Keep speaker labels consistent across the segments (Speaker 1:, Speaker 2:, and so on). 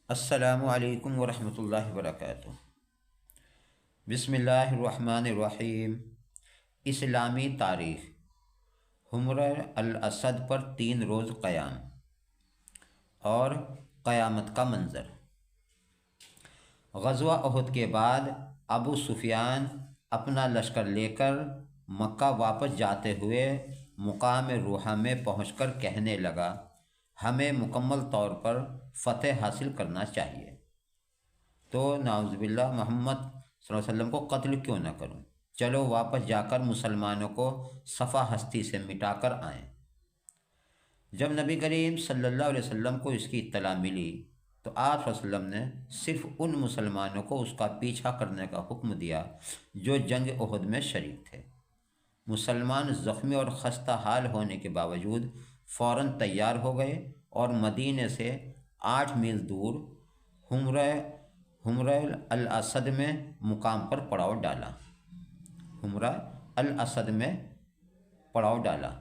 Speaker 1: السلام علیکم ورحمۃ اللہ وبرکاتہ۔ بسم اللہ الرحمن الرحیم۔ اسلامی تاریخ۔ حمرہ الاسد پر 3 روز قیام اور قیامت کا منظر۔ غزوہ احد کے بعد ابو سفیان اپنا لشکر لے کر مکہ واپس جاتے ہوئے مقام روحہ میں پہنچ کر کہنے لگا، ہمیں مکمل طور پر فتح حاصل کرنا چاہیے، تو نعوذ باللہ محمد صلی اللہ علیہ وسلم کو قتل کیوں نہ کروں، چلو واپس جا کر مسلمانوں کو صفا ہستی سے مٹا کر آئیں۔ جب نبی کریم صلی اللہ علیہ وسلم کو اس کی اطلاع ملی تو آپ صلی اللہ علیہ وسلم نے صرف ان مسلمانوں کو اس کا پیچھا کرنے کا حکم دیا جو جنگ احد میں شریک تھے۔ مسلمان زخمی اور خستہ حال ہونے کے باوجود فوراً تیار ہو گئے اور مدینے سے 8 میل دور حمرہ الاسد میں مقام پر پڑاؤ ڈالا۔ حمرہ الاسد میں پڑاؤ ڈالا۔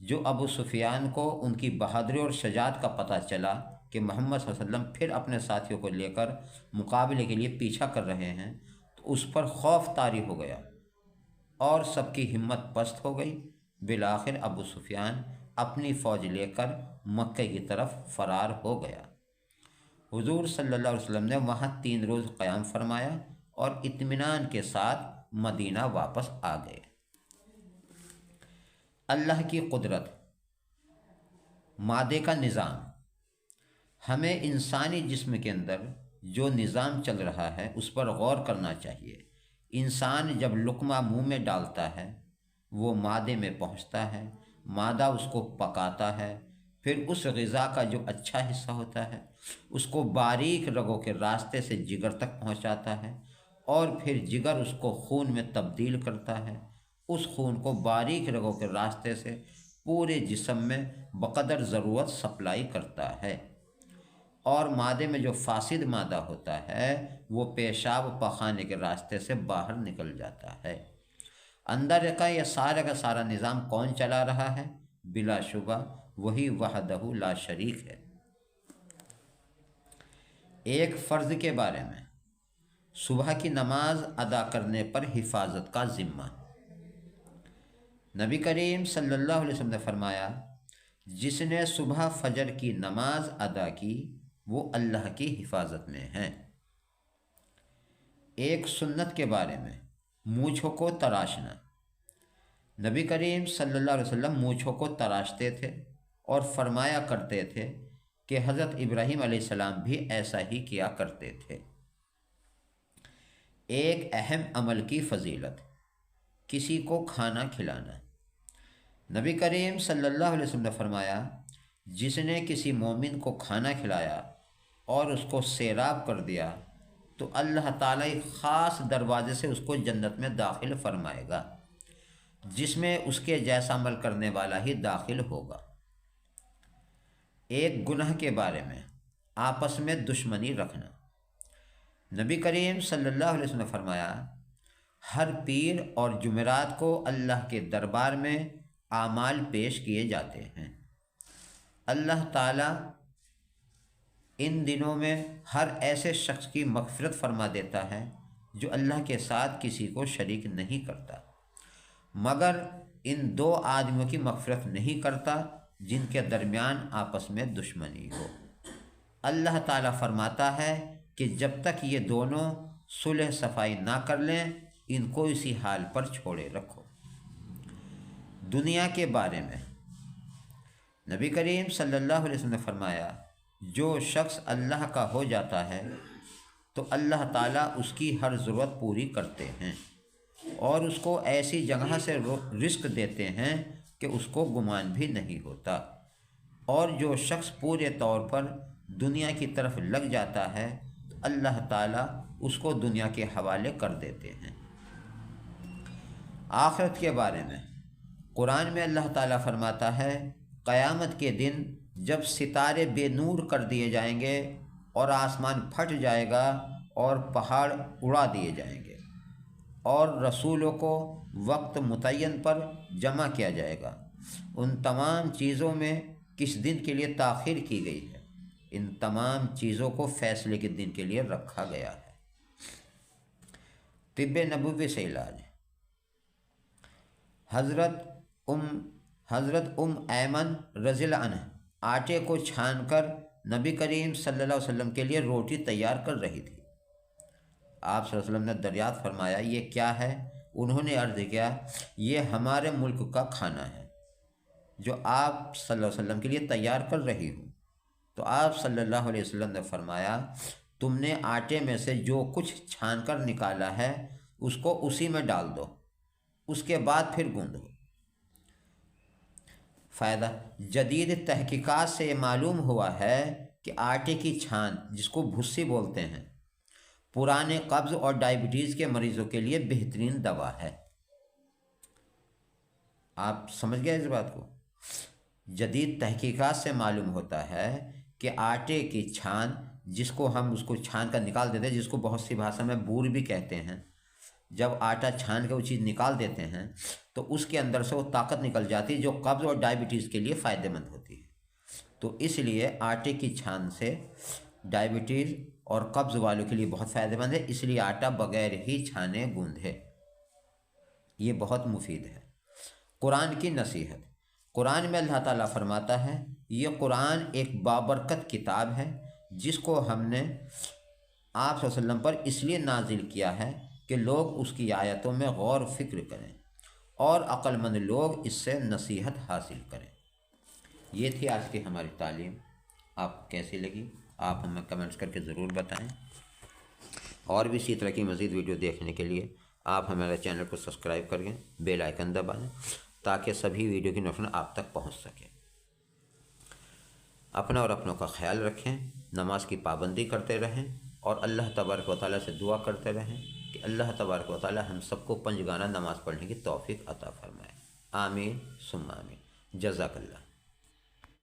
Speaker 1: جو ابو سفیان کو ان کی بہادری اور شجاعت کا پتہ چلا کہ محمد صلی اللہ علیہ وسلم پھر اپنے ساتھیوں کو لے کر مقابلے کے لیے پیچھا کر رہے ہیں تو اس پر خوف طاری ہو گیا اور سب کی ہمت پست ہو گئی۔ بالآخر ابو سفیان اپنی فوج لے کر مکہ کی طرف فرار ہو گیا۔ حضور صلی اللہ علیہ وسلم نے وہاں 3 روز قیام فرمایا اور اطمینان کے ساتھ مدینہ واپس آ گئے۔ اللہ کی قدرت۔ مادے کا نظام۔ ہمیں انسانی جسم کے اندر جو نظام چل رہا ہے اس پر غور کرنا چاہیے۔ انسان جب لقمہ منہ میں ڈالتا ہے وہ معدے میں پہنچتا ہے، معدہ اس کو پکاتا ہے، پھر اس غذا کا جو اچھا حصہ ہوتا ہے اس کو باریک رگوں کے راستے سے جگر تک پہنچاتا ہے اور پھر جگر اس کو خون میں تبدیل کرتا ہے، اس خون کو باریک رگوں کے راستے سے پورے جسم میں بقدر ضرورت سپلائی کرتا ہے، اور معدے میں جو فاسد مادہ ہوتا ہے وہ پیشاب پخانے کے راستے سے باہر نکل جاتا ہے۔ اندر کا یہ سارا سارا نظام کون چلا رہا ہے؟ بلا شبہ وہی وحدہ لا شریک ہے۔ ایک فرض کے بارے میں۔ صبح کی نماز ادا کرنے پر حفاظت کا ذمہ۔ نبی کریم صلی اللہ علیہ وسلم نے فرمایا، جس نے صبح فجر کی نماز ادا کی وہ اللہ کی حفاظت میں ہے۔ ایک سنت کے بارے میں۔ مونچھوں کو تراشنا۔ نبی کریم صلی اللہ علیہ وسلم مونچھوں کو تراشتے تھے اور فرمایا کرتے تھے کہ حضرت ابراہیم علیہ السلام بھی ایسا ہی کیا کرتے تھے۔ ایک اہم عمل کی فضیلت۔ کسی کو کھانا کھلانا۔ نبی کریم صلی اللہ علیہ وسلم نے فرمایا، جس نے کسی مومن کو کھانا کھلایا اور اس کو سیراب کر دیا تو اللہ تعالیٰ ایک خاص دروازے سے اس کو جنت میں داخل فرمائے گا جس میں اس کے جیسا عمل کرنے والا ہی داخل ہوگا۔ ایک گناہ کے بارے میں۔ آپس میں دشمنی رکھنا۔ نبی کریم صلی اللہ علیہ وسلم نے فرمایا، ہر پیر اور جمعرات کو اللہ کے دربار میں اعمال پیش کیے جاتے ہیں۔ اللہ تعالیٰ ان دنوں میں ہر ایسے شخص کی مغفرت فرما دیتا ہے جو اللہ کے ساتھ کسی کو شریک نہیں کرتا، مگر ان 2 آدمیوں کی مغفرت نہیں کرتا جن کے درمیان آپس میں دشمنی ہو۔ اللہ تعالیٰ فرماتا ہے کہ جب تک یہ دونوں صلح صفائی نہ کر لیں ان کو اسی حال پر چھوڑے رکھو۔ دنیا کے بارے میں۔ نبی کریم صلی اللہ علیہ وسلم نے فرمایا، جو شخص اللہ کا ہو جاتا ہے تو اللہ تعالیٰ اس کی ہر ضرورت پوری کرتے ہیں اور اس کو ایسی جگہ سے رزق دیتے ہیں کہ اس کو گمان بھی نہیں ہوتا، اور جو شخص پورے طور پر دنیا کی طرف لگ جاتا ہے تو اللہ تعالیٰ اس کو دنیا کے حوالے کر دیتے ہیں۔ آخرت کے بارے میں۔ قرآن میں اللہ تعالیٰ فرماتا ہے، قیامت کے دن جب ستارے بے نور کر دیے جائیں گے اور آسمان پھٹ جائے گا اور پہاڑ اڑا دیے جائیں گے اور رسولوں کو وقت متعین پر جمع کیا جائے گا، ان تمام چیزوں میں کس دن کے لیے تاخیر کی گئی ہے ان تمام چیزوں کو فیصلے کے دن کے لیے رکھا گیا ہے۔ طب نبوی سے علاج، حضرت ایمن رضی اللہ عنہ آٹے کو چھان کر نبی کریم صلی اللہ علیہ وسلم کے لیے روٹی تیار کر رہی تھی۔ آپ صلی اللہ علیہ وسلم نے دریافت فرمایا یہ کیا ہے؟ انہوں نے عرض کیا یہ ہمارے ملک کا کھانا ہے جو آپ صلی اللہ علیہ وسلم کے لیے تیار کر رہی ہوں۔ تو آپ صلی اللہ علیہ وسلم نے فرمایا تم نے آٹے میں سے جو کچھ چھان کر نکالا ہے اس کو اسی میں ڈال دو، اس کے بعد پھر گوندھو۔ فائدہ، جدید تحقیقات سے یہ معلوم ہوا ہے کہ آٹے کی چھان، جس کو بھسی بولتے ہیں، پرانے قبض اور ڈائبٹیز کے مریضوں کے لیے بہترین دوا ہے۔ آپ سمجھ گئے اس بات کو؟ جدید تحقیقات سے معلوم ہوتا ہے کہ آٹے کی چھان، جس کو ہم اس کو چھان کر نکال دیتے ہیں، جس کو بہت سی بھاشا میں بور بھی کہتے ہیں، جب آٹا چھان کے وہ چیز نکال دیتے ہیں تو اس کے اندر سے وہ طاقت نکل جاتی ہے جو قبض اور ڈائبٹیز کے لیے فائدہ مند ہوتی ہے۔ تو اس لیے آٹے کی چھان سے ڈائبٹیز اور قبض والوں کے لیے بہت فائدہ مند ہے، اس لیے آٹا بغیر ہی چھانے گوندھے، یہ بہت مفید ہے۔ قرآن کی نصیحت، قرآن میں اللہ تعالیٰ فرماتا ہے یہ قرآن ایک بابرکت کتاب ہے جس کو ہم نے آپ صلی اللہ علیہ وسلم پر اس لیے نازل کیا ہے کہ لوگ اس کی آیتوں میں غور و فکر کریں اور عقل مند لوگ اس سے نصیحت حاصل کریں۔ یہ تھی آج کی ہماری تعلیم، آپ کیسی لگی آپ ہمیں کمنٹس کر کے ضرور بتائیں، اور بھی اسی طرح کی مزید ویڈیو دیکھنے کے لیے آپ ہمارے چینل کو سبسکرائب کریں، بیل آئیکن دبائیں تاکہ سبھی ویڈیو کی نوٹیفیکیشن آپ تک پہنچ سکے۔ اپنا اور اپنوں کا خیال رکھیں، نماز کی پابندی کرتے رہیں اور اللہ تبارک و تعالیٰ سے دعا کرتے رہیں کہ اللہ تبارک و تعالیٰ ہم سب کو 5 گانا نماز پڑھنے کی توفیق عطا فرمائے۔ آمین ثم آمین۔ جزاک اللہ۔